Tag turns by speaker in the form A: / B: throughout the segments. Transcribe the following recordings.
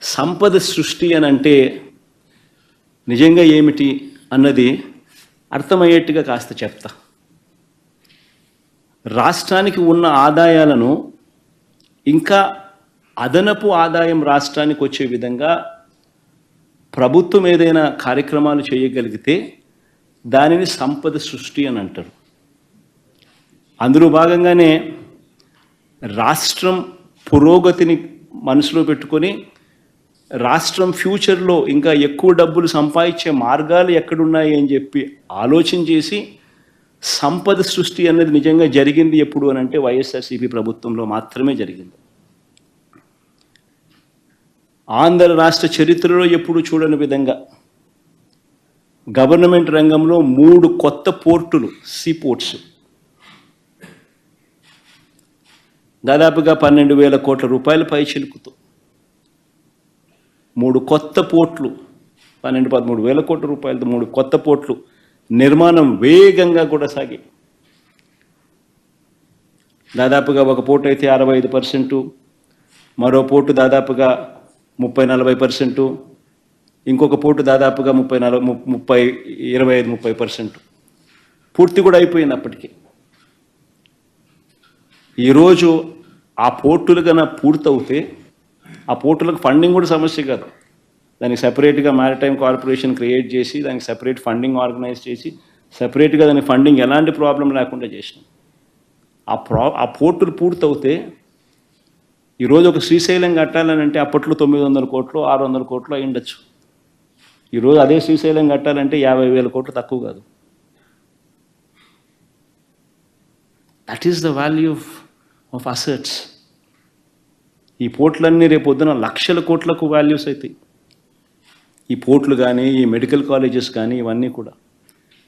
A: సంపద సృష్టి అని అంటే నిజంగా ఏమిటి అన్నది అర్థమయ్యేట్టుగా కాస్త చెప్తా. రాష్ట్రానికి ఉన్న ఆదాయాలను ఇంకా అదనపు ఆదాయం రాష్ట్రానికి వచ్చే విధంగా ప్రభుత్వం ఏదైనా కార్యక్రమాలు చేయగలిగితే దానిని సంపద సృష్టి అని అంటారు. అందులో భాగంగానే రాష్ట్రం పురోగతిని మనసులో పెట్టుకొని రాష్ట్రం ఫ్యూచర్లో ఇంకా ఎక్కువ డబ్బులు సంపాదించే మార్గాలు ఎక్కడున్నాయి అని చెప్పి ఆలోచన చేసి సంపద సృష్టి అనేది నిజంగా జరిగింది ఎప్పుడు అని అంటే వైఎస్ఆర్సీపీ ప్రభుత్వంలో మాత్రమే జరిగింది. ఆంధ్ర రాష్ట్ర చరిత్రలో ఎప్పుడు చూడని విధంగా గవర్నమెంట్ రంగంలో 3 కొత్త పోర్టులు, సీపోర్ట్స్, దాదాపుగా 12,000 కోట్ల రూపాయల పై చిలుకుతూ 3 కొత్త పోర్ట్లు, 12-13 వేల కోట్ల రూపాయలతో 3 కొత్త పోర్ట్లు నిర్మాణం వేగంగా కూడా సాగి దాదాపుగా ఒక పోర్టు అయితే 65%, మరో పోర్టు దాదాపుగా 30-40%, ఇంకొక పోర్టు దాదాపుగా 25-30% పూర్తి కూడా అయిపోయింది అప్పటికి. ఈరోజు ఆ పోర్టులు కన్నా పూర్తవుతే ఆ పోర్టులకు ఫండింగ్ కూడా సమస్య కాదు. దానికి సపరేట్గా మ్యారిటైమ్ కార్పొరేషన్ క్రియేట్ చేసి దానికి సపరేట్ ఫండింగ్ ఆర్గనైజ్ చేసి సపరేట్గా దానికి ఫండింగ్ ఎలాంటి ప్రాబ్లం లేకుండా చేసినాం. ఆ పోర్టులు పూర్తవుతే ఈరోజు ఒక శ్రీశైలం కట్టాలని అంటే అప్పట్లో 900 కోట్లు 600 కోట్లు అయి ఉండొచ్చు. ఈరోజు అదే శ్రీశైలం కట్టాలంటే 50,000 కోట్లు తక్కువ కాదు. That is the value of assets. ఈ పోర్టులన్నీ రేపు పొద్దున లక్షల కోట్లకు వాల్యూస్ అవుతాయి. ఈ పోర్టులు కానీ ఈ మెడికల్ కాలేజెస్ కానీ ఇవన్నీ కూడా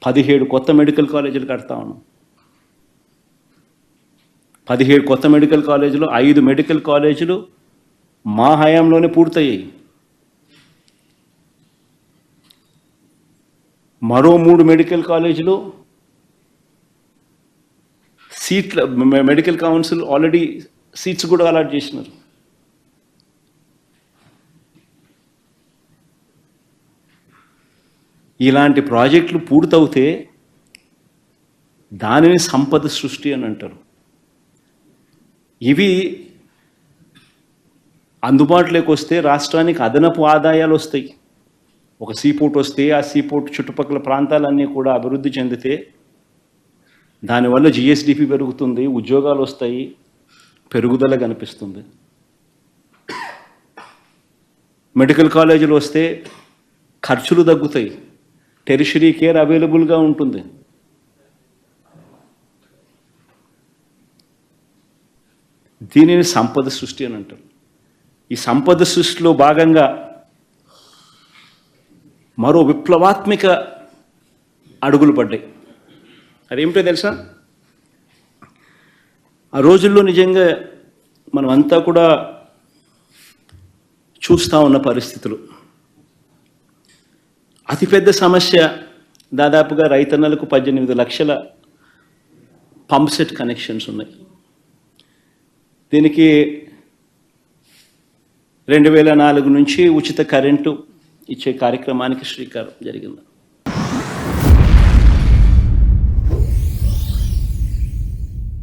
A: 17 కొత్త మెడికల్ కాలేజీలు కడతా ఉన్నాం. 17 కొత్త మెడికల్ కాలేజీలు, 5 మెడికల్ కాలేజీలు మా హయాంలోనే పూర్తయ్యాయి. మరో 3 మెడికల్ కాలేజీలు సీట్ల మెడికల్ కౌన్సిల్ ఆల్రెడీ సీట్స్ కూడా అలాట్ చేసినారు. ఇలాంటి ప్రాజెక్టులు పూర్తవుతే దానిని సంపద సృష్టి అని అంటారు. ఇవి అందుబాటులోకి వస్తే రాష్ట్రానికి అదనపు ఆదాయాలు వస్తాయి. ఒక సీపోర్ట్ వస్తే ఆ సీపోర్ట్ చుట్టుపక్కల ప్రాంతాలన్నీ కూడా అభివృద్ధి చెందితే దానివల్ల జిఎస్డిపి పెరుగుతుంది, ఉద్యోగాలు వస్తాయి, పెరుగుదల కనిపిస్తుంది. మెడికల్ కాలేజీలు వస్తే ఖర్చులు తగ్గుతాయి, టెరిషరీ కేర్ అవైలబుల్గా ఉంటుంది. దీనిని సంపద సృష్టి అని అంటారు. ఈ సంపద సృష్టిలో భాగంగా మరో విప్లవాత్మక అడుగులు పడ్డాయి. అదేమిటో తెలుసా? ఆ రోజుల్లో నిజంగా మనం అంతా కూడా చూస్తూ ఉన్న పరిస్థితులు. అతిపెద్ద సమస్య దాదాపుగా రైతన్నలకు 18 లక్షల పంప్ సెట్ కనెక్షన్స్ ఉన్నాయి. దీనికి 2004 నుంచి ఉచిత కరెంటు ఇచ్చే కార్యక్రమానికి శ్రీకారం జరిగింది.